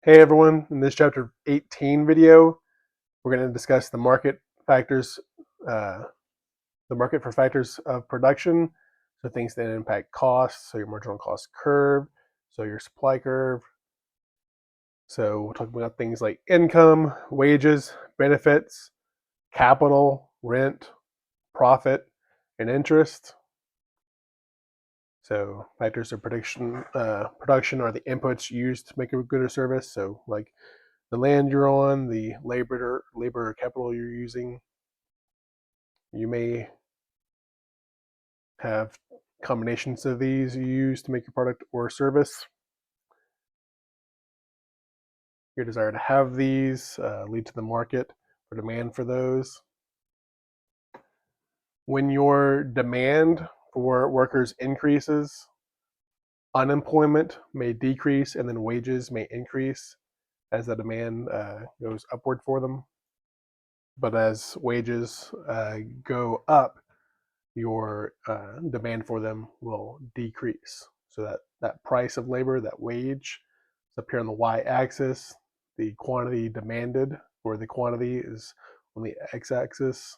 Hey everyone, in this chapter 18 video, we're going to discuss factors, uh, the market for factors of production. So things that impact costs, so your marginal cost curve, so your supply curve. So we'll talk about things like income, wages, benefits, capital, rent, profit, and interest. So factors of production are the inputs used to make a good or service. So like the land you're on, the labor or capital you're using. You may have combinations of these you use to make your product or service. Your desire to have these lead to the market for demand for those. When your demand for workers increases, unemployment may decrease and then wages may increase as the demand goes upward for them. But as wages go up, your demand for them will decrease. So that price of labor, that wage, is up here on the y-axis. The quantity demanded for the quantity is on the x-axis.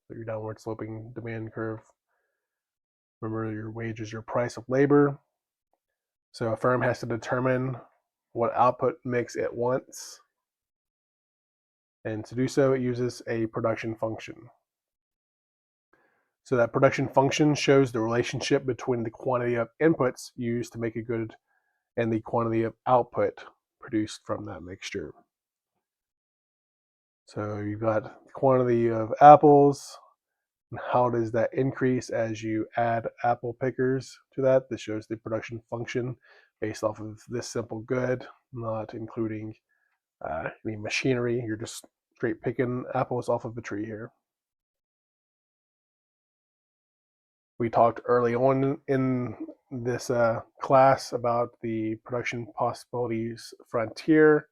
So your downward sloping demand curve. Remember, your wage is your price of labor. So a firm has to determine what output mix it wants. And to do so, it uses a production function. So that production function shows the relationship between the quantity of inputs used to make a good and the quantity of output produced from that mixture. So you've got the quantity of apples, and how does that increase as you add apple pickers to that? This shows the production function based off of this simple good, not including any machinery. You're just straight picking apples off of the tree here. We talked early on in this class about the production possibilities frontier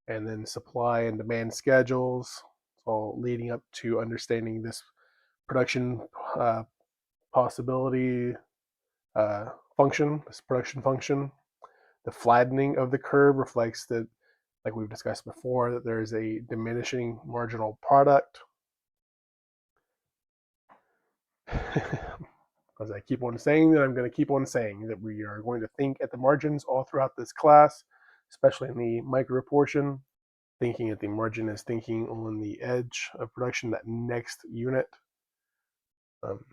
and then supply and demand schedules, all leading up to understanding this production uh, possibility this production function. The flattening of the curve reflects that, like we've discussed before, that there is a diminishing marginal product. As I keep on saying that, I'm going to keep on saying that we are going to think at the margins all throughout this class, especially in the micro portion. Thinking at the margin is thinking on the edge of production, that next unit. Um,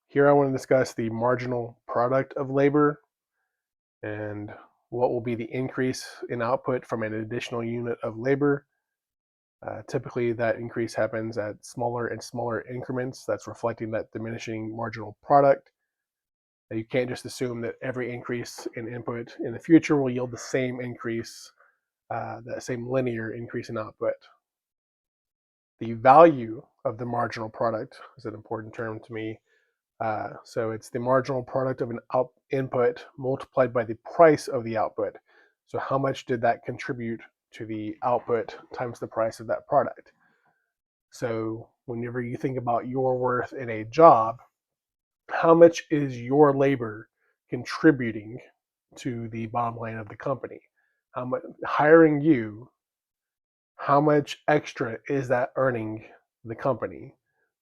Here I want to discuss the marginal product of labor and what will be the increase in output from an additional unit of labor. Typically, that increase happens at smaller and smaller increments. That's reflecting that diminishing marginal product. You can't just assume that every increase in input in the future will yield the same increase, that same linear increase in output. The value of the marginal product is an important term to me. So it's the marginal product of an input multiplied by the price of the output. So how much did that contribute to the output times the price of that product? So whenever you think about your worth in a job, how much is your labor contributing to the bottom line of the company? How much hiring you, how much extra is that earning the company?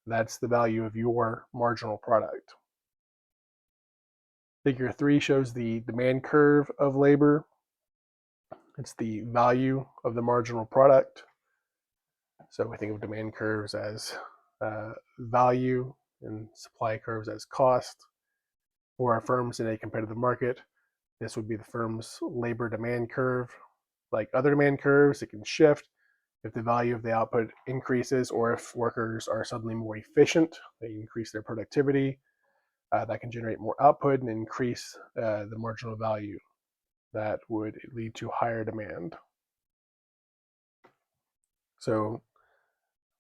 That's the value of your marginal product. Figure 3 shows the demand curve of labor. It's the value of the marginal product. So we think of demand curves as value and supply curves as cost. For our firms in a competitive market, this would be the firm's labor demand curve. Like other demand curves, it can shift if the value of the output increases or if workers are suddenly more efficient, they increase their productivity. That can generate more output and increase the marginal value. That would lead to higher demand. So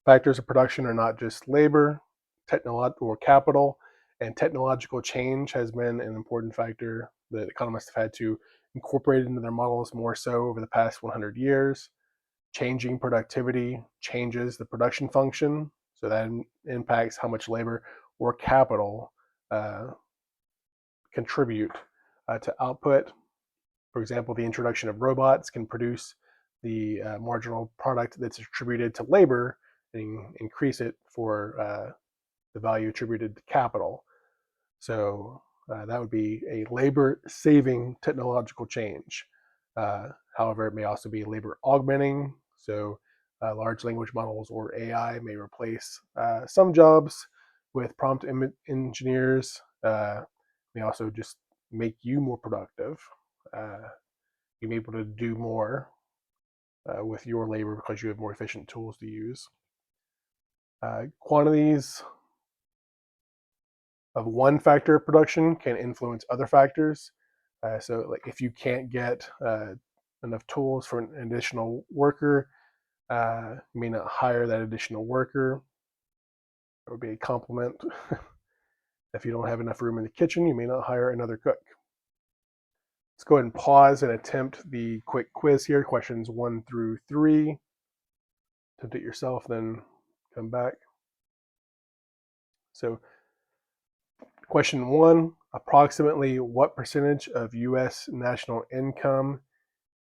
factors of production are not just labor, technological or capital, and technological change has been an important factor that economists have had to incorporate into their models more so over the past 100 years. Changing productivity changes the production function, so that impacts how much labor or capital contribute to output. For example, the introduction of robots can produce the marginal product that's attributed to labor and increase it for the value attributed to capital. So that would be a labor-saving technological change. However, it may also be labor-augmenting. So large language models or AI may replace some jobs with prompt engineers. May also just make you more productive. You may be able to do more with your labor because you have more efficient tools to use. Quantities of one factor of production can influence other factors. So like if you can't get enough tools for an additional worker, you may not hire that additional worker. That would be a compliment. If you don't have enough room in the kitchen, you may not hire another cook. Let's go ahead and pause and attempt the quick quiz here, questions 1 through 3. Attempt it yourself, then come back. So question 1, approximately what percentage of U.S. national income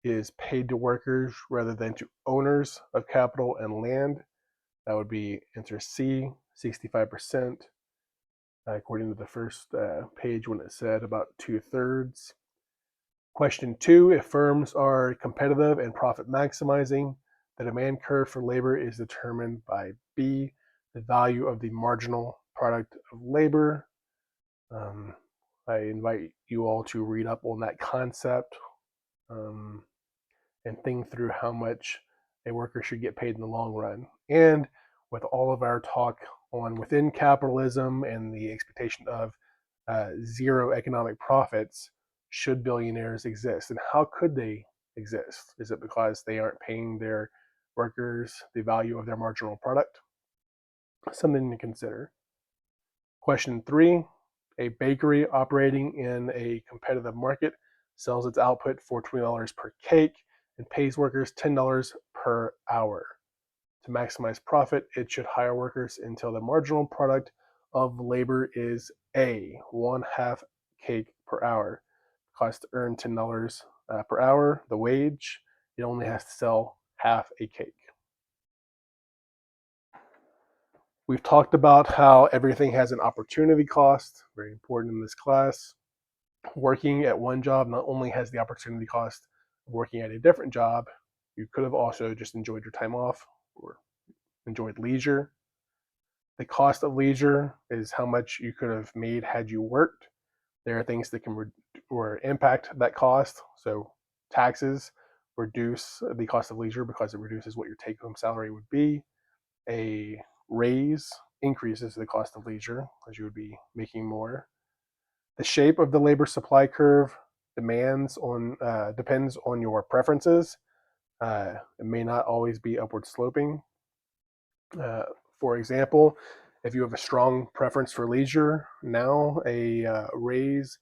is paid to workers rather than to owners of capital and land? That would be answer C, 65%, according to the first page when it said about 2/3. Question 2, if firms are competitive and profit maximizing, the demand curve for labor is determined by B, the value of the marginal product of labor. I invite you all to read up on that concept and think through how much a worker should get paid in the long run. And with all of our talk on within capitalism and the expectation of zero economic profits, should billionaires exist? And how could they exist? Is it because they aren't paying their workers the value of their marginal product? Something to consider. Question 3, a bakery operating in a competitive market sells its output for $20 per cake and pays workers $10 per hour. To maximize profit, it should hire workers until the marginal product of labor is A, 1/2 cake per hour. Cost to earn $10 per hour, the wage, it only has to sell half a cake. We've talked about how everything has an opportunity cost, very important in this class. Working at one job not only has the opportunity cost of working at a different job, you could have also just enjoyed your time off or enjoyed leisure. The cost of leisure is how much you could have made had you worked. There are things that can or impact that cost. So taxes reduce the cost of leisure because it reduces what your take-home salary would be. A raise increases the cost of leisure as you would be making more. The shape of the labor supply curve depends on your preferences. It may not always be upward sloping. For example, if you have a strong preference for leisure, now a raise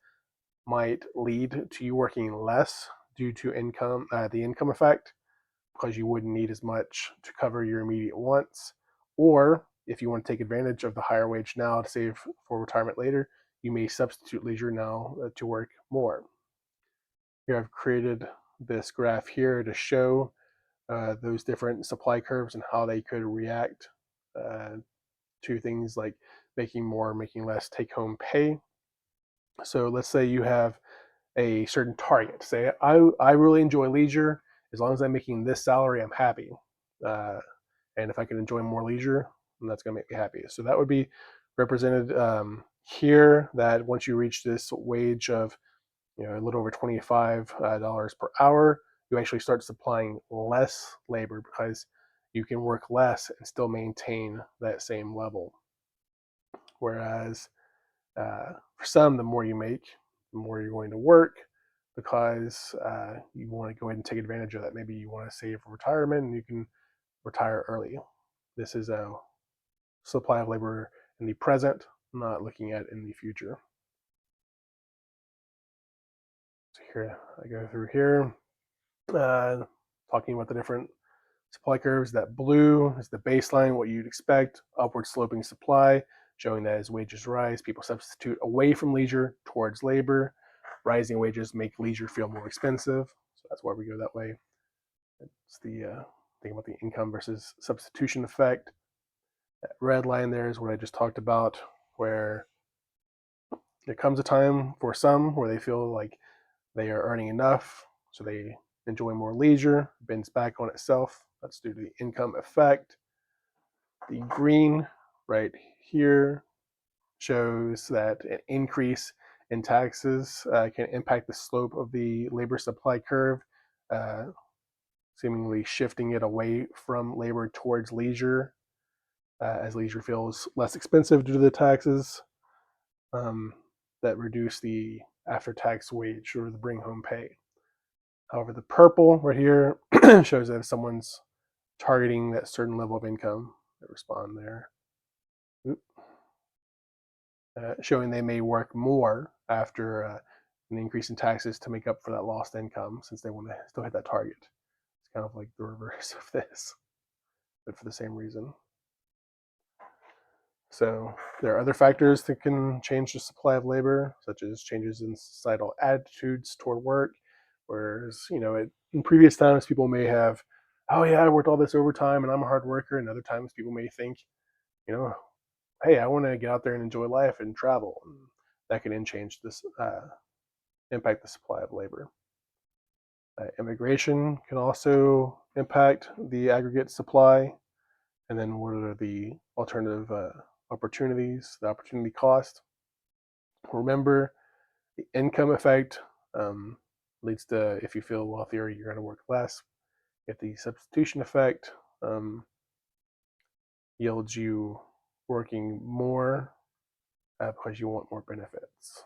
might lead to you working less due to the income effect, because you wouldn't need as much to cover your immediate wants. Or if you want to take advantage of the higher wage now to save for retirement later, you may substitute leisure now to work more. Here I've created this graph here to show those different supply curves and how they could react to things like making more, making less take-home pay. So let's say you have a certain target. Say, I really enjoy leisure. As long as I'm making this salary, I'm happy. And if I can enjoy more leisure, then that's going to make me happy. So that would be represented here, that once you reach this wage of a little over $25 per hour, you actually start supplying less labor because you can work less and still maintain that same level. Whereas for some, the more you make, the more you're going to work, because you want to go ahead and take advantage of that. Maybe you want to save for retirement and you can retire early. This is a supply of labor in the present, not looking at in the future. So here I go through here, talking about the different supply curves. That blue is the baseline, what you'd expect, upward sloping supply, showing that as wages rise, people substitute away from leisure towards labor. rising wages make leisure feel more expensive. So that's why we go that way. It's the thing about the income versus substitution effect. That red line there is what I just talked about, where there comes a time for some where they feel like they are earning enough, so they enjoy more leisure, bends back on itself. That's due to the income effect. The green right here shows that an increase in taxes can impact the slope of the labor supply curve, uh, seemingly shifting it away from labor towards leisure, as leisure feels less expensive due to the taxes um, that reduce the after-tax wage or the bring-home pay. However, the purple right here shows that if someone's targeting that certain level of income, they respond there. Showing they may work more after an increase in taxes to make up for that lost income, since they want to still hit that target. It's kind of like the reverse of this, but for the same reason. So there are other factors that can change the supply of labor, such as changes in societal attitudes toward work. Whereas, in previous times, people may have, oh yeah, I worked all this overtime and I'm a hard worker. And other times, people may think, you know, hey, I want to get out there and enjoy life and travel. And that can impact the supply of labor. Immigration can also impact the aggregate supply. And then what are the alternative opportunities, the opportunity cost? Remember, the income effect leads to, if you feel wealthier, you're going to work less. If the substitution effect yields you working more because you want more benefits.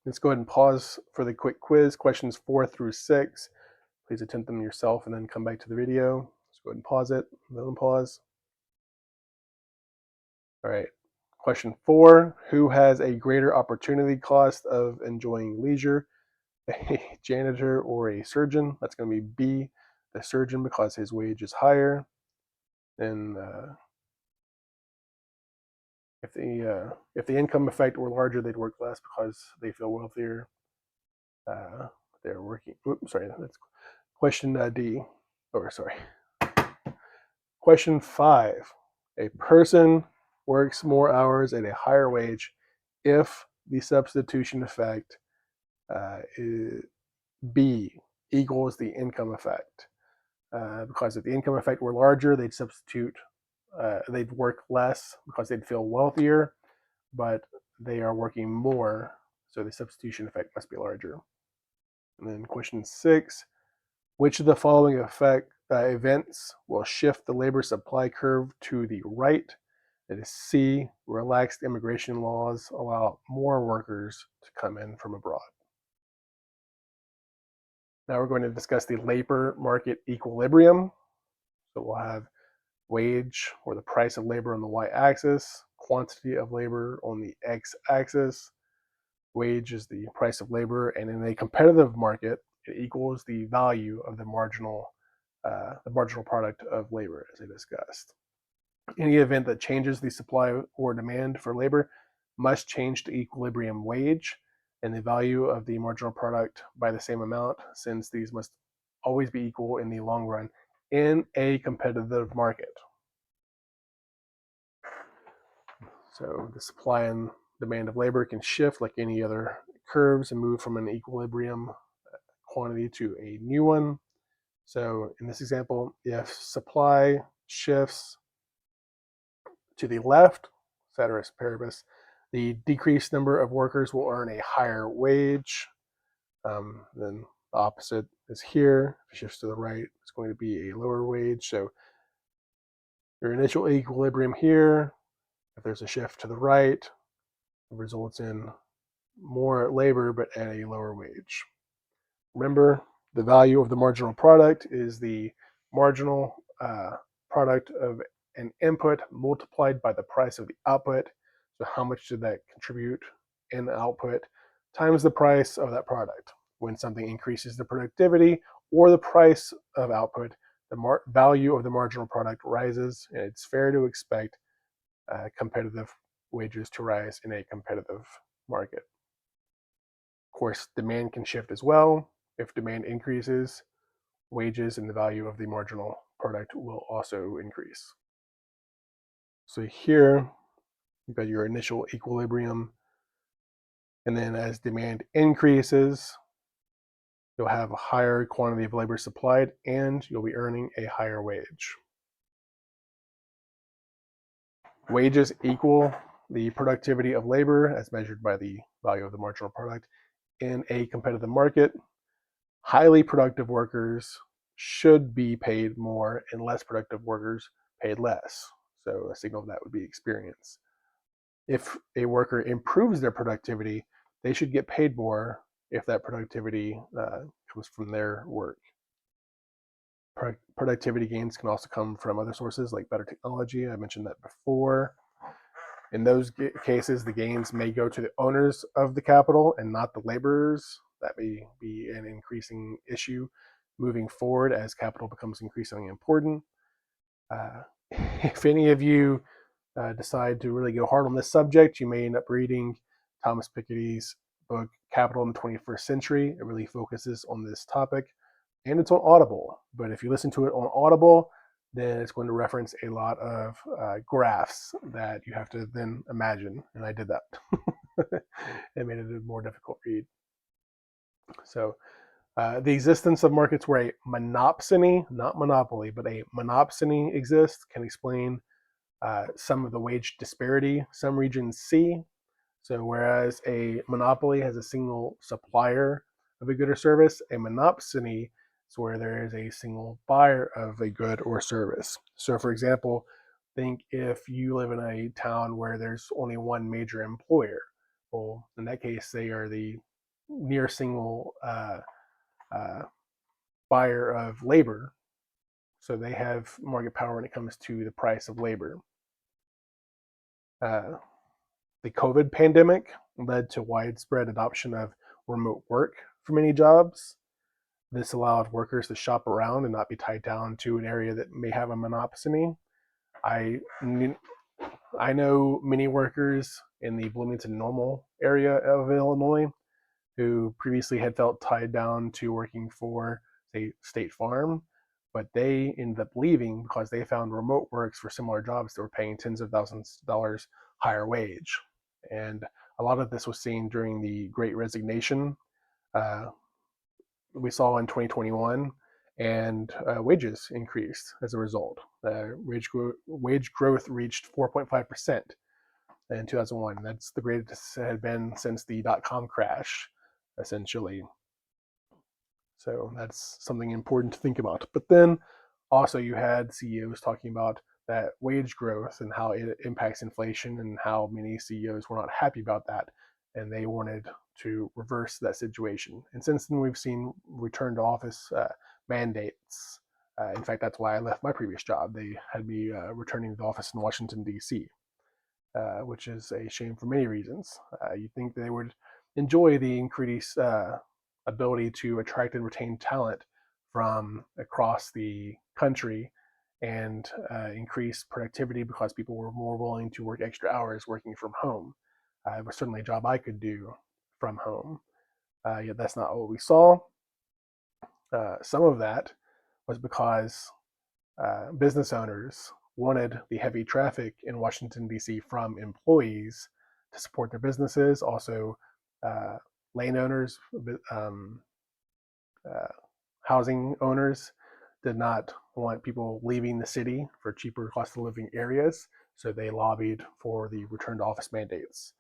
Let's go ahead and pause for the quick quiz, questions 4 through 6. Please attempt them yourself and then come back to the video. Let's go ahead and pause it, then unpause. All right, question 4, who has a greater opportunity cost of enjoying leisure, a janitor or a surgeon? That's going to be B, the surgeon, because his wage is higher. And if the income effect were larger, they'd work less because they feel wealthier. They're working. Oops, sorry, that's question D. Or sorry, question 5. A person works more hours at a higher wage if the substitution effect is B equals the income effect. Because if the income effect were larger, they'd work less because they'd feel wealthier, but they are working more, so the substitution effect must be larger. And then question 6, which of the following events will shift the labor supply curve to the right? It is C, relaxed immigration laws allow more workers to come in from abroad. Now we're going to discuss the labor market equilibrium. So we'll have wage, or the price of labor, on the y-axis, quantity of labor on the x-axis. Wage is the price of labor, and in a competitive market, it equals the value of the marginal product of labor, as I discussed. Any event that changes the supply or demand for labor must change the equilibrium wage and the value of the marginal product by the same amount, since these must always be equal in the long run in a competitive market. So the supply and demand of labor can shift like any other curves and move from an equilibrium quantity to a new one. So in this example, if supply shifts to the left, ceteris paribus, the decreased number of workers will earn a higher wage. Then the opposite is here. If it shifts to the right, it's going to be a lower wage. So your initial equilibrium here, if there's a shift to the right, it results in more labor but at a lower wage. Remember, the value of the marginal product is the marginal product of an input multiplied by the price of the output. So how much did that contribute in the output times the price of that product. When something increases the productivity or the price of output, the value of the marginal product rises, and it's fair to expect competitive wages to rise in a competitive market. course, demand can shift as well. If demand increases, wages and the value of the marginal product will also increase. So here, you've got your initial equilibrium, and then as demand increases, you'll have a higher quantity of labor supplied, and you'll be earning a higher wage. Wages equal the productivity of labor as measured by the value of the marginal product in a competitive market. Highly productive workers should be paid more and less productive workers paid less. So a signal of that would be experience. If a worker improves their productivity, they should get paid more if that productivity comes from their work. Productivity gains can also come from other sources like better technology. I mentioned that before. In those cases, the gains may go to the owners of the capital and not the laborers. That may be an increasing issue moving forward as capital becomes increasingly important. If any of you decide to really go hard on this subject, you may end up reading Thomas Piketty's book, Capital in the 21st Century. It really focuses on this topic, and it's on Audible. But if you listen to it on Audible, then it's going to reference a lot of graphs that you have to then imagine, and I did that. It made it a more difficult read. So the existence of markets where a monopsony, not monopoly, but a monopsony exists can explain some of the wage disparity some regions see. So whereas a monopoly has a single supplier of a good or service, a monopsony is where there is a single buyer of a good or service. So for example, think if you live in a town where there's only one major employer. Well, in that case, they are the near single buyer of labor. So they have market power when it comes to the price of labor. The COVID pandemic led to widespread adoption of remote work for many jobs. This allowed workers to shop around and not be tied down to an area that may have a monopsony. I know many workers in the Bloomington-Normal area of Illinois who previously had felt tied down to working for, say, State Farm, but they ended up leaving because they found remote works for similar jobs that were paying tens of thousands of dollars higher wage. And a lot of this was seen during the Great Resignation we saw in 2021, and wages increased as a result. Wage growth reached 4.5% in 2001. That's the greatest it had been since the dot-com crash, essentially. So that's something important to think about. But then also you had CEOs talking about that wage growth and how it impacts inflation, and how many CEOs were not happy about that, and they wanted to reverse that situation. And since then, we've seen return to office mandates. In fact, that's why I left my previous job. They had me returning to the office in Washington, D.C., which is a shame for many reasons. You'd think they would enjoy the increased ability to attract and retain talent from across the country, and increase productivity because people were more willing to work extra hours working from home. It was certainly a job I could do from home. Yet that's not what we saw. Some of that was because business owners wanted the heavy traffic in Washington, D.C. from employees to support their businesses. Also, landowners, housing owners did not want people leaving the city for cheaper cost of living areas, so they lobbied for the return to office mandates.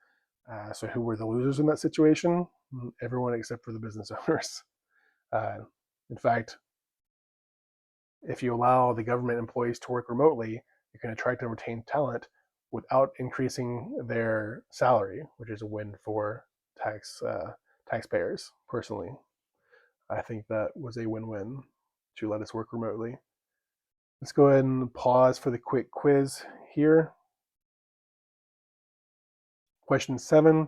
So who were the losers in that situation? Everyone except for the business owners. In fact, if you allow the government employees to work remotely, you can attract and retain talent without increasing their salary, which is a win for taxpayers. Personally, I think that was a win-win to let us work remotely. Let's go ahead and pause for the quick quiz here. Question 7,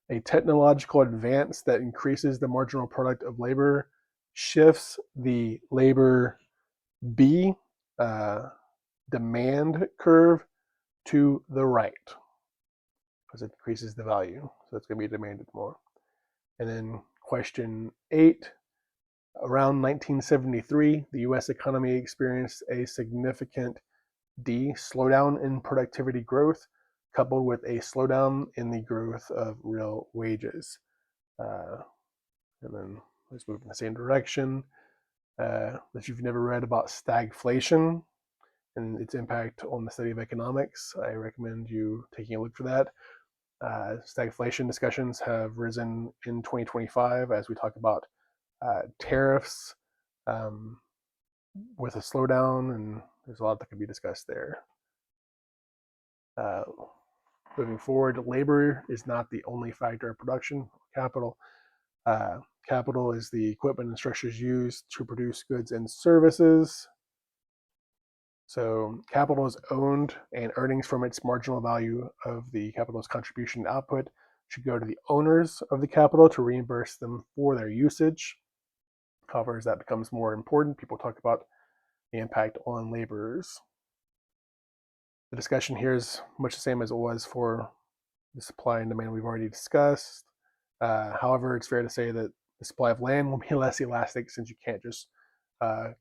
a technological advance that increases the marginal product of labor shifts the labor B demand curve to the right because it increases the value. So it's going to be demanded more. And then Question 8. Around 1973, the U.S. economy experienced a significant slowdown in productivity growth, coupled with a slowdown in the growth of real wages. And then let's move in the same direction. If you've never read about stagflation and its impact on the study of economics, I recommend you taking a look for that. Stagflation discussions have risen in 2025 as we talk about tariffs with a slowdown, and there's a lot that can be discussed there. Moving forward, labor is not the only factor of production. Capital is the equipment and structures used to produce goods and services. So capital is owned, and earnings from its marginal value of the capital's contribution output should go to the owners of the capital to reimburse them for their usage. However, as that becomes more important, people talk about the impact on laborers. The discussion here is much the same as it was for the supply and demand we've already discussed. However, it's fair to say that the supply of land will be less elastic, since you can't just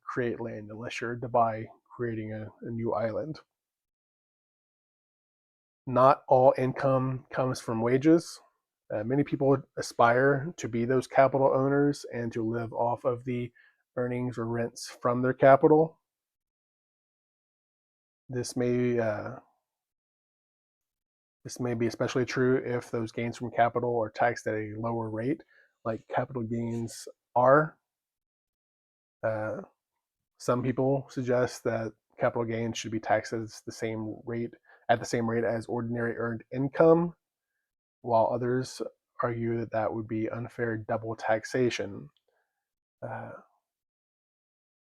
create land unless you're Dubai creating a new island. Not all income comes from wages. Many people aspire to be those capital owners and to live off of the earnings or rents from their capital. This may be especially true if those gains from capital are taxed at a lower rate, like capital gains are. Some people suggest that capital gains should be taxed at the same rate as ordinary earned income, while others argue that that would be unfair double taxation.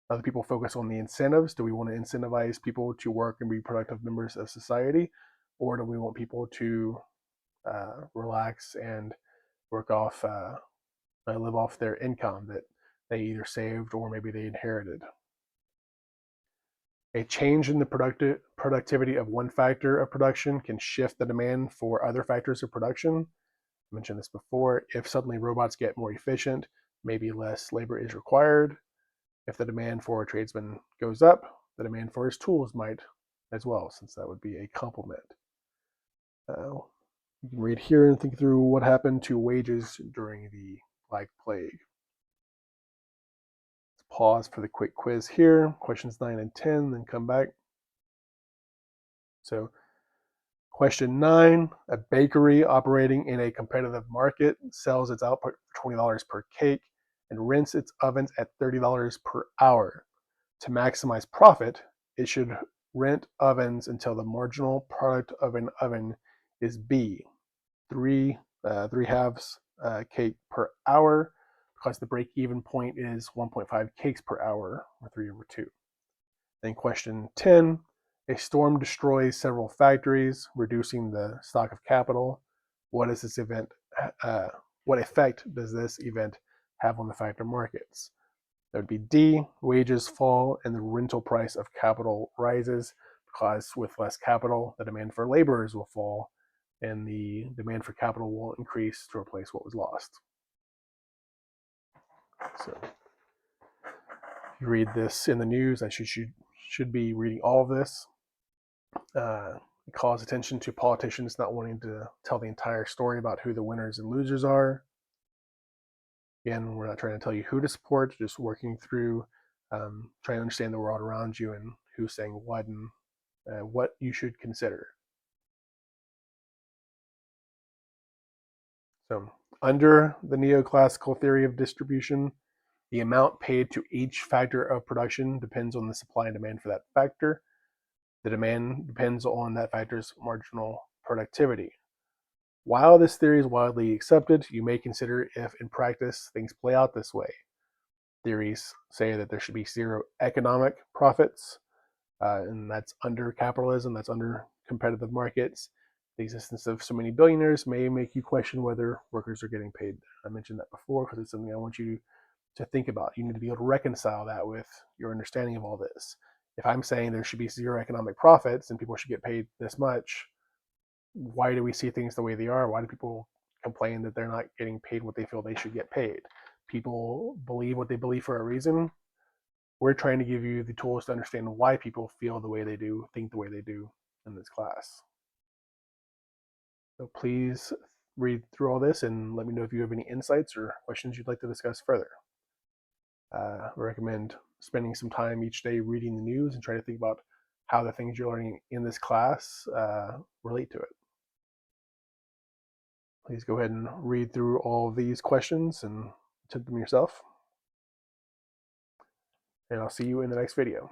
Other people focus on the incentives. Do we want to incentivize people to work and be productive members of society, or do we want people to relax and live off their income that they either saved or maybe they inherited? A change in the productivity of one factor of production can shift the demand for other factors of production. I mentioned this before. If suddenly robots get more efficient, maybe less labor is required. If the demand for a tradesman goes up, the demand for his tools might as well, since that would be a complement. You can read here and think through what happened to wages during the Black Plague. Let's pause for the quick quiz here. Questions 9 and 10, then come back. So, question 9, a bakery operating in a competitive market sells its output for $20 per cake and rents its ovens at $30 per hour. To maximize profit, it should rent ovens until the marginal product of an oven is B, 3 halves cake per hour, because the break-even point is 1.5 cakes per hour, or 3/2. Then question 10, a storm destroys several factories, reducing the stock of capital. What effect does this event have on the factor markets? That would be D, wages fall and the rental price of capital rises, because with less capital, the demand for laborers will fall and the demand for capital will increase to replace what was lost. So you read this in the news. I should be reading all of this. It calls attention to politicians not wanting to tell the entire story about who the winners and losers are. Again, we're not trying to tell you who to support, just working through trying to understand the world around you and who's saying what and what you should consider. So, under the neoclassical theory of distribution, the amount paid to each factor of production depends on the supply and demand for that factor. The demand depends on that factor's marginal productivity. While this theory is widely accepted, you may consider if in practice things play out this way. Theories say that there should be zero economic profits, and that's under capitalism, that's under competitive markets. The existence of so many billionaires may make you question whether workers are getting paid. I mentioned that before because it's something I want you to think about. You need to be able to reconcile that with your understanding of all this. If I'm saying there should be zero economic profits and people should get paid this much, why do we see things the way they are? Why do people complain that they're not getting paid what they feel they should get paid. People believe what they believe for a reason. We're trying to give you the tools to understand why people feel the way they do, think the way they do in this class. So please read through all this and let me know if you have any insights or questions you'd like to discuss further. I recommend spending some time each day reading the news and trying to think about how the things you're learning in this class relate to it. Please go ahead and read through all of these questions and attempt them yourself. And I'll see you in the next video.